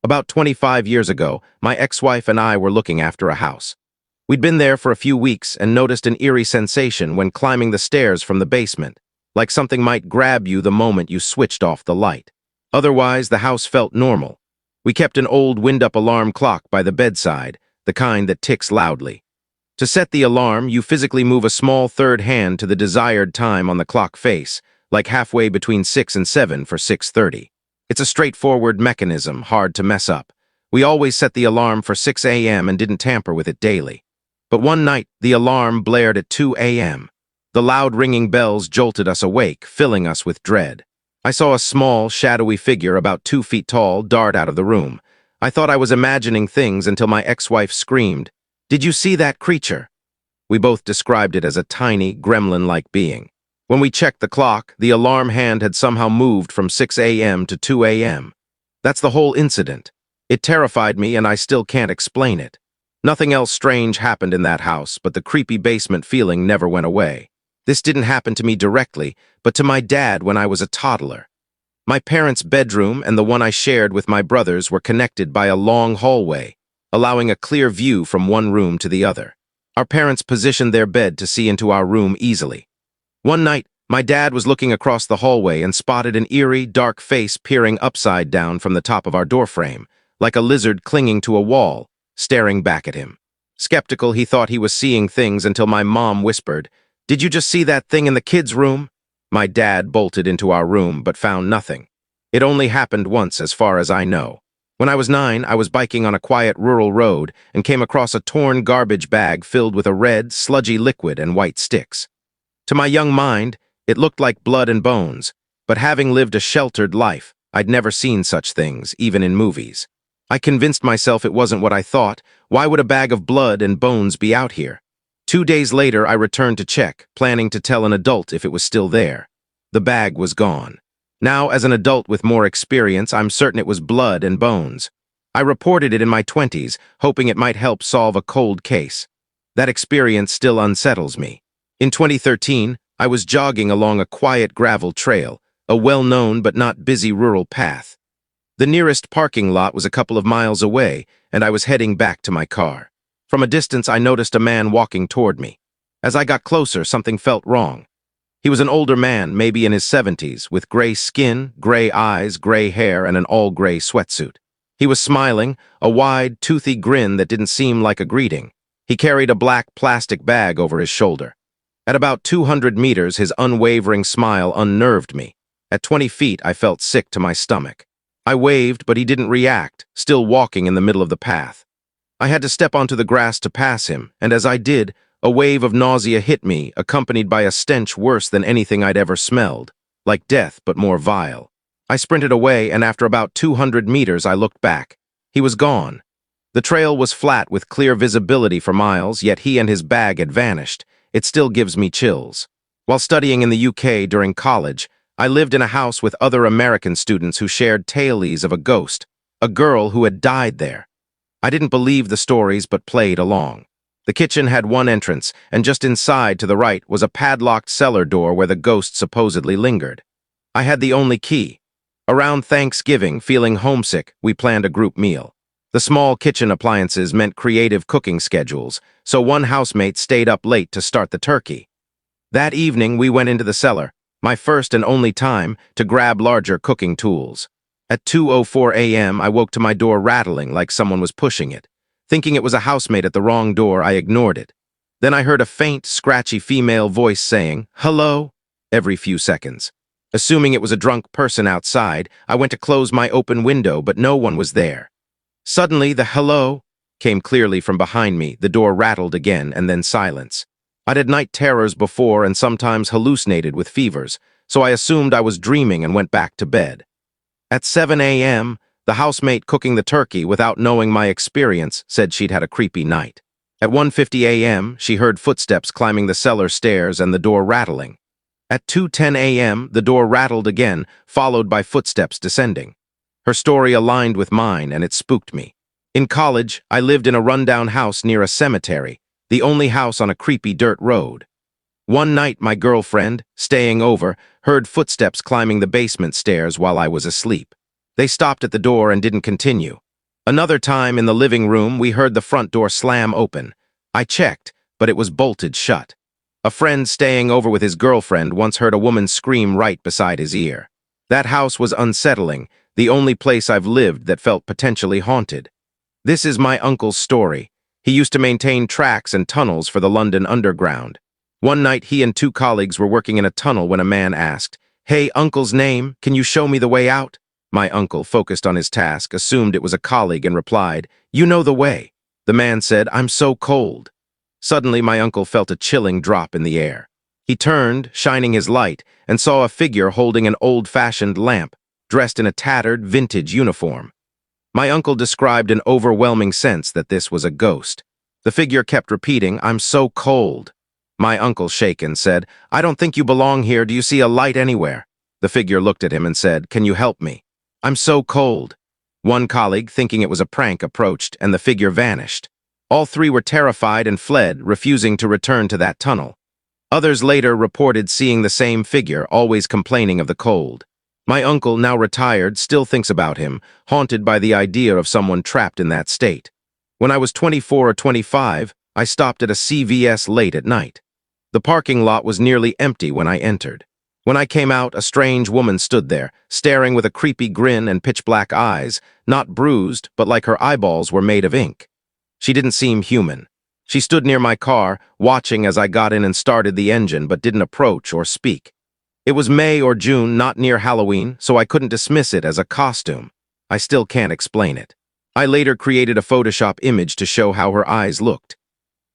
About 25 years ago, my ex-wife and I were looking after a house. We'd been there for a few weeks and noticed an eerie sensation when climbing the stairs from the basement, like something might grab you the moment you switched off the light. Otherwise, the house felt normal. We kept an old wind-up alarm clock by the bedside, the kind that ticks loudly. To set the alarm, you physically move a small third hand to the desired time on the clock face, like halfway between 6 and 7 for 6:30. It's a straightforward mechanism, hard to mess up. We always set the alarm for 6 a.m. and didn't tamper with it daily. But one night, the alarm blared at 2 a.m. The loud ringing bells jolted us awake, filling us with dread. I saw a small, shadowy figure about 2 feet tall dart out of the room. I thought I was imagining things until my ex-wife screamed, "Did you see that creature?" We both described it as a tiny, gremlin-like being. When we checked the clock, the alarm hand had somehow moved from 6 a.m. to 2 a.m. That's the whole incident. It terrified me, and I still can't explain it. Nothing else strange happened in that house, but the creepy basement feeling never went away. This didn't happen to me directly, but to my dad when I was a toddler. My parents' bedroom and the one I shared with my brothers were connected by a long hallway, allowing a clear view from one room to the other. Our parents positioned their bed to see into our room easily. One night, my dad was looking across the hallway and spotted an eerie, dark face peering upside down from the top of our doorframe, like a lizard clinging to a wall, staring back at him. Skeptical, he thought he was seeing things until my mom whispered, "Did you just see that thing in the kids' room?" My dad bolted into our room but found nothing. It only happened once as far as I know. When I was 9, I was biking on a quiet rural road and came across a torn garbage bag filled with a red, sludgy liquid and white sticks. To my young mind, it looked like blood and bones, but having lived a sheltered life, I'd never seen such things, even in movies. I convinced myself it wasn't what I thought. Why would a bag of blood and bones be out here? 2 days later, I returned to check, planning to tell an adult if it was still there. The bag was gone. Now, as an adult with more experience, I'm certain it was blood and bones. I reported it in my 20s, hoping it might help solve a cold case. That experience still unsettles me. In 2013, I was jogging along a quiet gravel trail, a well-known but not busy rural path. The nearest parking lot was a couple of miles away, and I was heading back to my car. From a distance, I noticed a man walking toward me. As I got closer, something felt wrong. He was an older man, maybe in his 70s, with gray skin, gray eyes, gray hair, and an all-gray sweatsuit. He was smiling, a wide, toothy grin that didn't seem like a greeting. He carried a black plastic bag over his shoulder. At about 200 meters, his unwavering smile unnerved me. At 20 feet, I felt sick to my stomach. I waved, but he didn't react, still walking in the middle of the path. I had to step onto the grass to pass him, and as I did, a wave of nausea hit me, accompanied by a stench worse than anything I'd ever smelled, like death but more vile. I sprinted away, and after about 200 meters, I looked back. He was gone. The trail was flat with clear visibility for miles, yet he and his bag had vanished. It still gives me chills. While studying in the UK during college, I lived in a house with other American students who shared tales of a ghost, a girl who had died there. I didn't believe the stories but played along. The kitchen had one entrance, and just inside to the right was a padlocked cellar door where the ghost supposedly lingered. I had the only key. Around Thanksgiving, feeling homesick, we planned a group meal. The small kitchen appliances meant creative cooking schedules, so one housemate stayed up late to start the turkey. That evening, we went into the cellar, my first and only time, to grab larger cooking tools. At 2:04 a.m., I woke to my door rattling like someone was pushing it. Thinking it was a housemate at the wrong door, I ignored it. Then I heard a faint, scratchy female voice saying, "Hello?" every few seconds. Assuming it was a drunk person outside, I went to close my open window, but no one was there. Suddenly, the "hello" came clearly from behind me. The door rattled again, and then silence. I'd had night terrors before and sometimes hallucinated with fevers, so I assumed I was dreaming and went back to bed. At 7 a.m., the housemate cooking the turkey, without knowing my experience, said she'd had a creepy night. At 1:50 a.m., she heard footsteps climbing the cellar stairs and the door rattling. At 2:10 a.m., the door rattled again, followed by footsteps descending. Her story aligned with mine, and it spooked me. In college, I lived in a rundown house near a cemetery, the only house on a creepy dirt road. One night, my girlfriend, staying over, heard footsteps climbing the basement stairs while I was asleep. They stopped at the door and didn't continue. Another time in the living room, we heard the front door slam open. I checked, but it was bolted shut. A friend staying over with his girlfriend once heard a woman scream right beside his ear. That house was unsettling, the only place I've lived that felt potentially haunted. This is my uncle's story. He used to maintain tracks and tunnels for the London Underground. One night, he and two colleagues were working in a tunnel when a man asked, "Hey, uncle's name, can you show me the way out?" My uncle, focused on his task, assumed it was a colleague and replied, "You know the way." The man said, "I'm so cold." Suddenly, my uncle felt a chilling drop in the air. He turned, shining his light, and saw a figure holding an old-fashioned lamp, dressed in a tattered, vintage uniform. My uncle described an overwhelming sense that this was a ghost. The figure kept repeating, "I'm so cold." My uncle, shaken, said, "I don't think you belong here. Do you see a light anywhere?" The figure looked at him and said, "Can you help me? I'm so cold." One colleague, thinking it was a prank, approached, and the figure vanished. All three were terrified and fled, refusing to return to that tunnel. Others later reported seeing the same figure, always complaining of the cold. My uncle, now retired, still thinks about him, haunted by the idea of someone trapped in that state. When I was 24 or 25, I stopped at a CVS late at night. The parking lot was nearly empty when I entered. When I came out, a strange woman stood there, staring with a creepy grin and pitch-black eyes, not bruised, but like her eyeballs were made of ink. She didn't seem human. She stood near my car, watching as I got in and started the engine, but didn't approach or speak. It was May or June, not near Halloween, so I couldn't dismiss it as a costume. I still can't explain it. I later created a Photoshop image to show how her eyes looked.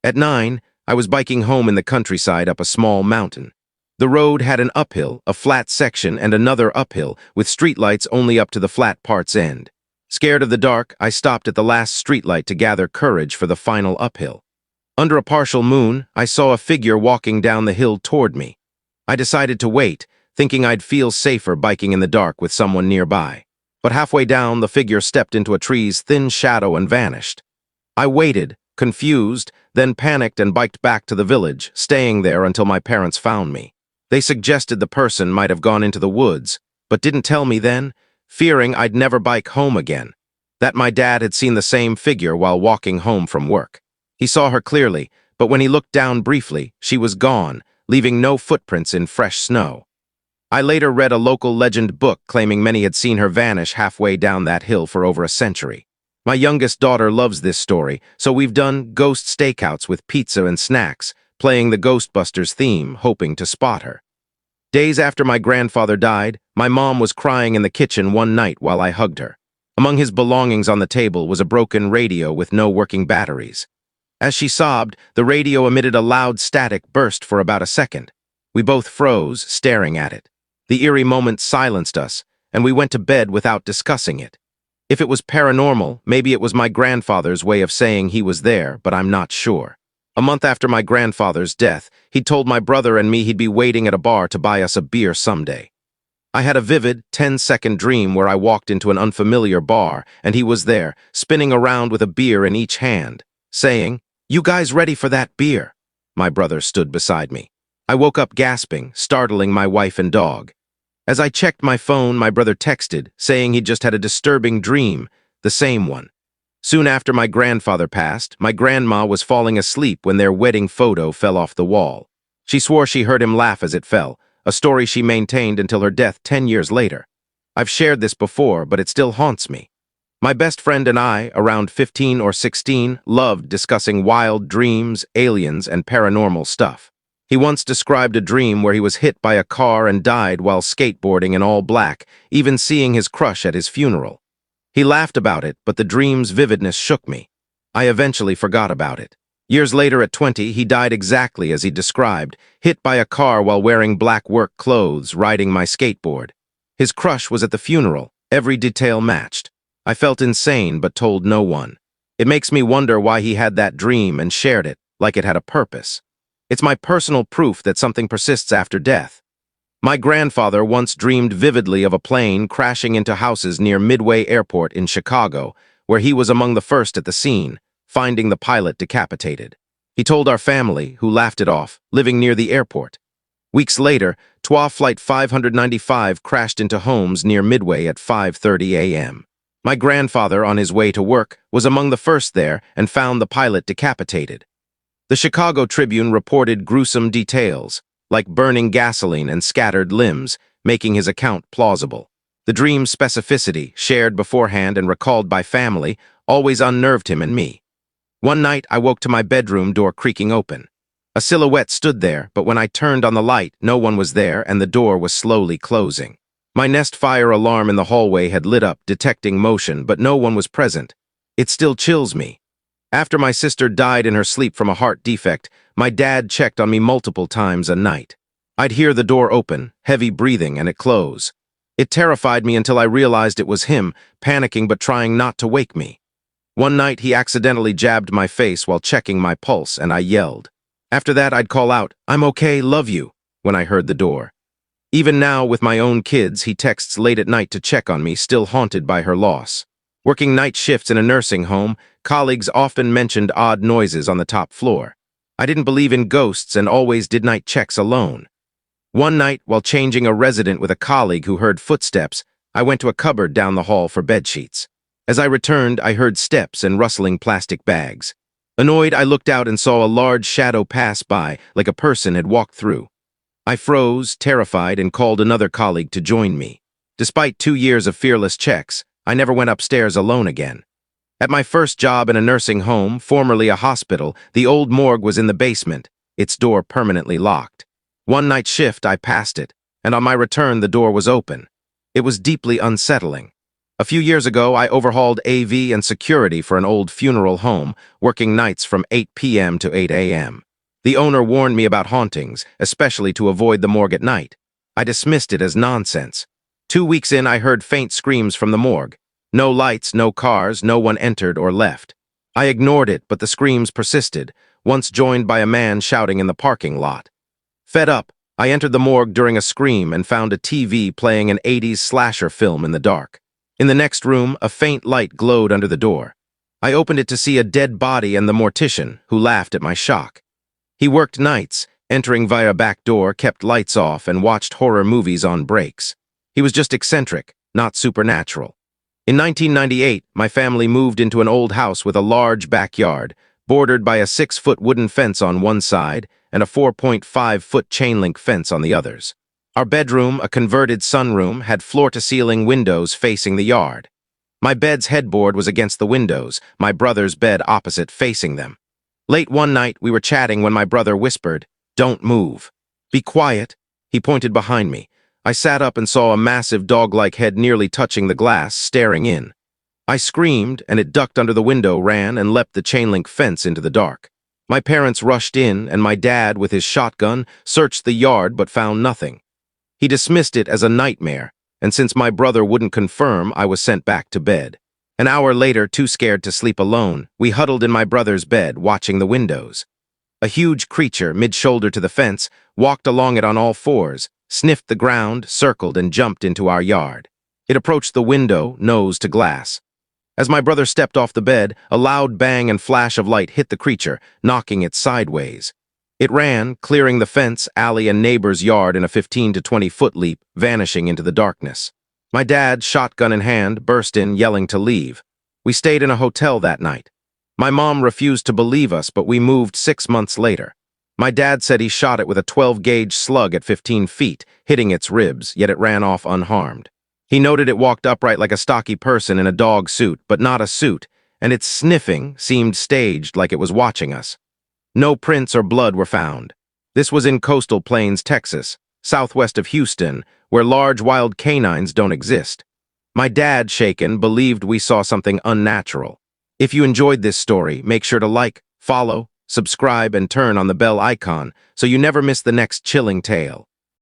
At 9, I was biking home in the countryside up a small mountain. The road had an uphill, a flat section, and another uphill, with streetlights only up to the flat part's end. Scared of the dark, I stopped at the last streetlight to gather courage for the final uphill. Under a partial moon, I saw a figure walking down the hill toward me. I decided to wait, thinking I'd feel safer biking in the dark with someone nearby. But halfway down, the figure stepped into a tree's thin shadow and vanished. I waited, confused, then panicked and biked back to the village, staying there until my parents found me. They suggested the person might have gone into the woods, but didn't tell me then, fearing I'd never bike home again. That my dad had seen the same figure while walking home from work. He saw her clearly, but when he looked down briefly, she was gone, leaving no footprints in fresh snow. I later read a local legend book claiming many had seen her vanish halfway down that hill for over a century. My youngest daughter loves this story, so we've done ghost stakeouts with pizza and snacks, playing the Ghostbusters theme, hoping to spot her. Days after my grandfather died, my mom was crying in the kitchen one night while I hugged her. Among his belongings on the table was a broken radio with no working batteries. As she sobbed, the radio emitted a loud static burst for about a second. We both froze, staring at it. The eerie moment silenced us, and we went to bed without discussing it. If it was paranormal, maybe it was my grandfather's way of saying he was there, but I'm not sure. A month after my grandfather's death, he told my brother and me he'd be waiting at a bar to buy us a beer someday. I had a vivid, 10-second dream where I walked into an unfamiliar bar, and he was there, spinning around with a beer in each hand, saying, "You guys ready for that beer?" My brother stood beside me. I woke up gasping, startling my wife and dog. As I checked my phone, my brother texted, saying he'd just had a disturbing dream, the same one. Soon after my grandfather passed, my grandma was falling asleep when their wedding photo fell off the wall. She swore she heard him laugh as it fell, a story she maintained until her death 10 years later. I've shared this before, but it still haunts me. My best friend and I, around 15 or 16, loved discussing wild dreams, aliens, and paranormal stuff. He once described a dream where he was hit by a car and died while skateboarding in all black, even seeing his crush at his funeral. He laughed about it, but the dream's vividness shook me. I eventually forgot about it. Years later, at 20, he died exactly as he described, hit by a car while wearing black work clothes, riding my skateboard. His crush was at the funeral, every detail matched. I felt insane but told no one. It makes me wonder why he had that dream and shared it, like it had a purpose. It's my personal proof that something persists after death. My grandfather once dreamed vividly of a plane crashing into houses near Midway Airport in Chicago, where he was among the first at the scene, finding the pilot decapitated. He told our family, who laughed it off, living near the airport. Weeks later, TWA Flight 595 crashed into homes near Midway at 5:30 a.m. My grandfather, on his way to work, was among the first there and found the pilot decapitated. The Chicago Tribune reported gruesome details, like burning gasoline and scattered limbs, making his account plausible. The dream's specificity, shared beforehand and recalled by family, always unnerved him and me. One night, I woke to my bedroom door creaking open. A silhouette stood there, but when I turned on the light, no one was there and the door was slowly closing. My Nest fire alarm in the hallway had lit up, detecting motion, but no one was present. It still chills me. After my sister died in her sleep from a heart defect, my dad checked on me multiple times a night. I'd hear the door open, heavy breathing, and it close. It terrified me until I realized it was him, panicking but trying not to wake me. One night, he accidentally jabbed my face while checking my pulse, and I yelled. After that, I'd call out, "I'm okay, love you," when I heard the door. Even now, with my own kids, he texts late at night to check on me, still haunted by her loss. Working night shifts in a nursing home, colleagues often mentioned odd noises on the top floor. I didn't believe in ghosts and always did night checks alone. One night, while changing a resident with a colleague who heard footsteps, I went to a cupboard down the hall for bedsheets. As I returned, I heard steps and rustling plastic bags. Annoyed, I looked out and saw a large shadow pass by, like a person had walked through. I froze, terrified, and called another colleague to join me. Despite 2 years of fearless checks, I never went upstairs alone again. At my first job in a nursing home, formerly a hospital, the old morgue was in the basement, its door permanently locked. One night shift, I passed it, and on my return, the door was open. It was deeply unsettling. A few years ago, I overhauled AV and security for an old funeral home, working nights from 8 p.m. to 8 a.m. The owner warned me about hauntings, especially to avoid the morgue at night. I dismissed it as nonsense. 2 weeks in, I heard faint screams from the morgue. No lights, no cars, no one entered or left. I ignored it, but the screams persisted, once joined by a man shouting in the parking lot. Fed up, I entered the morgue during a scream and found a TV playing an 80s slasher film in the dark. In the next room, a faint light glowed under the door. I opened it to see a dead body and the mortician, who laughed at my shock. He worked nights, entering via a back door, kept lights off, and watched horror movies on breaks. He was just eccentric, not supernatural. In 1998, my family moved into an old house with a large backyard, bordered by a 6-foot wooden fence on one side and a 4.5-foot chain-link fence on the others. Our bedroom, a converted sunroom, had floor-to-ceiling windows facing the yard. My bed's headboard was against the windows, my brother's bed opposite facing them. Late one night, we were chatting when my brother whispered, "Don't move. Be quiet." He pointed behind me. I sat up and saw a massive dog-like head nearly touching the glass, staring in. I screamed, and it ducked under the window, ran, and leapt the chain-link fence into the dark. My parents rushed in, and my dad, with his shotgun, searched the yard but found nothing. He dismissed it as a nightmare, and since my brother wouldn't confirm, I was sent back to bed. An hour later, too scared to sleep alone, we huddled in my brother's bed, watching the windows. A huge creature, mid-shoulder to the fence, walked along it on all fours, sniffed the ground, circled, and jumped into our yard. It approached the window, nose to glass. As my brother stepped off the bed, a loud bang and flash of light hit the creature, knocking it sideways. It ran, clearing the fence, alley, and neighbor's yard in a 15 to 20-foot leap, vanishing into the darkness. My dad, shotgun in hand, burst in, yelling to leave. We stayed in a hotel that night. My mom refused to believe us, but we moved 6 months later. My dad said he shot it with a 12-gauge slug at 15 feet, hitting its ribs, yet it ran off unharmed. He noted it walked upright like a stocky person in a dog suit, but not a suit, and its sniffing seemed staged like it was watching us. No prints or blood were found. This was in Coastal Plains, Texas, southwest of Houston, where large wild canines don't exist. My dad, shaken, believed we saw something unnatural. If you enjoyed this story, make sure to like, follow, subscribe, and turn on the bell icon so you never miss the next chilling tale.